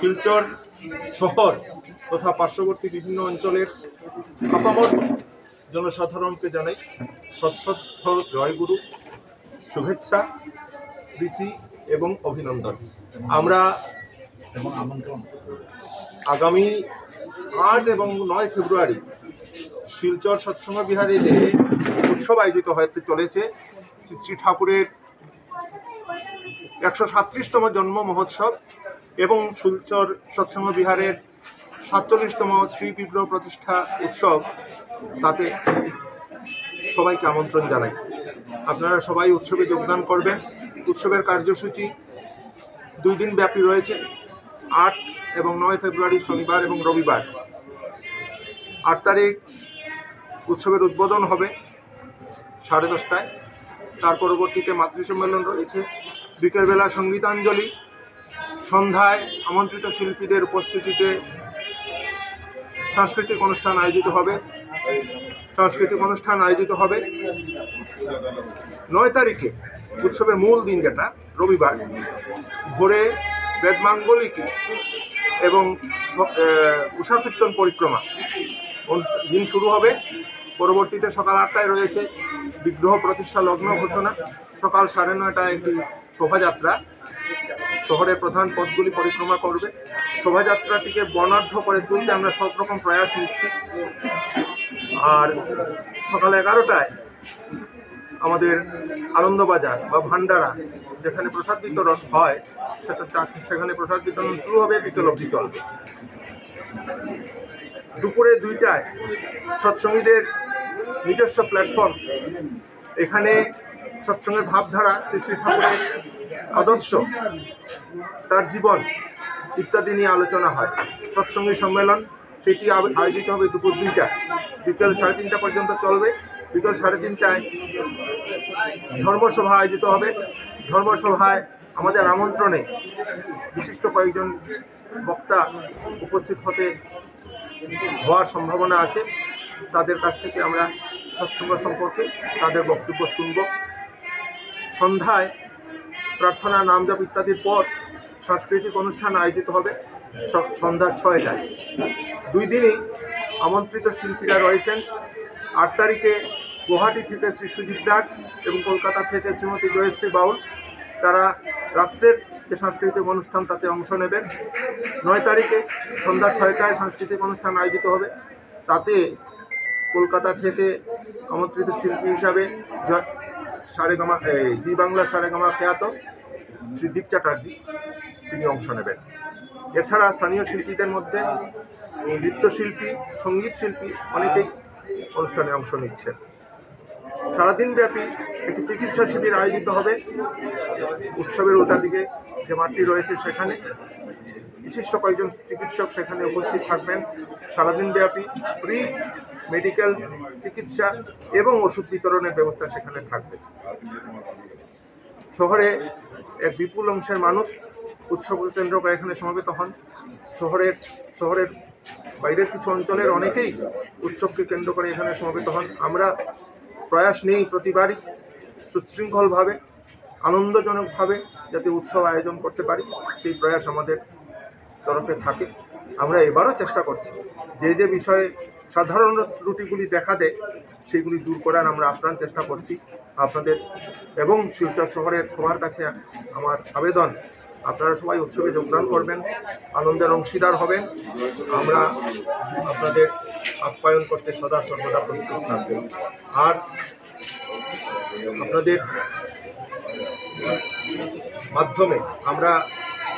শিলচর শহর তথা পার্শ্ববর্তী বিভিন্ন অঞ্চলের আপামর জনসাধারণকে জানাই সশ্রদ্ধ জয়গুরু, শুভেচ্ছা, প্রীতি এবং অভিনন্দন। আমরা আগামী 8 এবং 9 ফেব্রুয়ারি শিলচর সৎসঙ্গ বিহারে যে উৎসব আয়োজিত হতে চলেছে, শ্রী ঠাকুরের 137তম জন্ম মহোৎসব এবং শিলচর সৎসঙ্গ বিহারের 47তম শ্রী বিগ্রহ প্রতিষ্ঠা উৎসব, তাতে সবাইকে আমন্ত্রণ জানাই। আপনারা সবাই উৎসবে যোগদান করবেন। উৎসবের কার্যসূচি 2 দিন ব্যাপী রয়েছে, 8 এবং 9 ফেব্রুয়ারি শনিবার এবং রবিবার। 8 তারিখ উৎসবের উদ্বোধন হবে 10:30টায়। তার পরবর্তীতে মাতৃ সম্মেলন রয়েছে, বিকেলবেলা সঙ্গীতাঞ্জলি, সন্ধ্যায় আমন্ত্রিত শিল্পীদের উপস্থিতিতে সাংস্কৃতিক অনুষ্ঠান আয়োজিত হবে। 9 তারিখে উৎসবের মূল দিন, যেটা রবিবার, ভোরে বেদমাঙ্গলিকী এবং উষা কীর্তন পরিক্রমা দিন শুরু হবে। পরবর্তীতে সকাল 8টায় রয়েছে বিগ্রহ প্রতিষ্ঠা লগ্ন ঘোষণা। সকাল 9:30টায় একটি শোভাযাত্রা শহরের প্রধান পথগুলি পরিক্রমা করবে। শোভাযাত্রাটিকে বর্ণাঢ্য করে তুলতে আমরা সব রকম প্রয়াস নিচ্ছি। আর সকাল 11টায় আমাদের আনন্দবাজার বা ভান্ডারা, যেখানে প্রসাদ বিতরণ হয়, সেখানে প্রসাদ বিতরণ শুরু হবে, বিকেল অবধি চলবে। দুপুরে 2টায় সৎসঙ্গীদের নিজস্ব প্ল্যাটফর্ম, এখানে সৎসঙ্গের ভাবধারা, শ্রী শ্রী ঠাকুরের আদর্শ, তার জীবন ইত্যাদি নিয়ে আলোচনা হয়। সৎসঙ্গী সম্মেলন সেটি আয়োজিত হবে দুপুর 2টায়, বিকেল 3:30 পর্যন্ত চলবে। বিকেল 3:30টায় ধর্মসভা আয়োজিত হবে। ধর্মসভায় আমাদের আমন্ত্রণে বিশিষ্ট কয়েকজন বক্তা উপস্থিত হওয়ার সম্ভাবনা আছে। তাদের কাছ থেকে আমরা সৎসঙ্গ সম্পর্কে তাদের বক্তব্য শুনব। সন্ধ্যায় প্রার্থনা, নামজপ ইত্যাদির পর সাংস্কৃতিক অনুষ্ঠান আয়োজিত হবে সন্ধ্যা 6টায়। 2 দিনই আমন্ত্রিত শিল্পীরা রয়েছেন। 8 তারিখে গুয়াহাটি থেকে শ্রী সুজিত দাস এবং কলকাতা থেকে শ্রীমতী জয়শ্রী বাউল, তারা রাত্রের যে সাংস্কৃতিক অনুষ্ঠান তাতে অংশ নেবেন। 9 তারিখে সন্ধ্যা 6টায় সাংস্কৃতিক অনুষ্ঠান আয়োজিত হবে। তাতে কলকাতা থেকে আমন্ত্রিত শিল্পী হিসাবে জি বাংলা সারেগামা খ্যাত শ্রী দীপ চ্যাটার্জি, তিনি অংশ নেবেন। এছাড়া স্থানীয় শিল্পীদের মধ্যে নৃত্যশিল্পী, সঙ্গীত শিল্পী অনেকেই অনুষ্ঠানে অংশ নিচ্ছেন। সারাদিন ব্যাপী একটি চিকিৎসা শিবির আয়োজিত হবে উৎসবের উল্টা দিকে যে মাঠটি রয়েছে সেখানে। বিশিষ্ট কয়েকজন চিকিৎসক সেখানে উপস্থিত থাকবেন। সারাদিন ব্যাপী ফ্রি মেডিকেল চিকিৎসা এবং ওষুধ বিতরণের ব্যবস্থা সেখানে থাকবে। শহরে এক বিপুল অংশের মানুষ উৎসবকে কেন্দ্র করে এখানে সমবেত হন। শহরের বাইরের কিছু অঞ্চলের অনেকেই উৎসবকে কেন্দ্র করে এখানে সমবেত হন। আমরা প্রয়াস নেই প্রতিবারই সুশৃঙ্খলভাবে, আনন্দজনকভাবে যাতে উৎসব আয়োজন করতে পারি, সেই প্রয়াস আমাদের তরফে থাকে। আমরা এবারও চেষ্টা করছি যে বিষয়ে সাধারণ ত্রুটিগুলি দেখা দেয় সেগুলি দূর করার আমরা আপ্রাণ চেষ্টা করছি। আপনাদের এবং শিলচর শহরের সবার কাছে আমার আবেদন, আপনারা সবাই উৎসবে যোগদান করবেন, আনন্দের অংশীদার হবেন। আমরা আপনাদের আপ্যায়ন করতে সদা সর্বদা প্রস্তুত থাকব। আর আপনাদের মাধ্যমে আমরা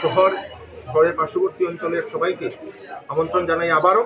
শহরের পার্শ্ববর্তী অঞ্চলের সবাইকে আমন্ত্রণ জানাই আবারও।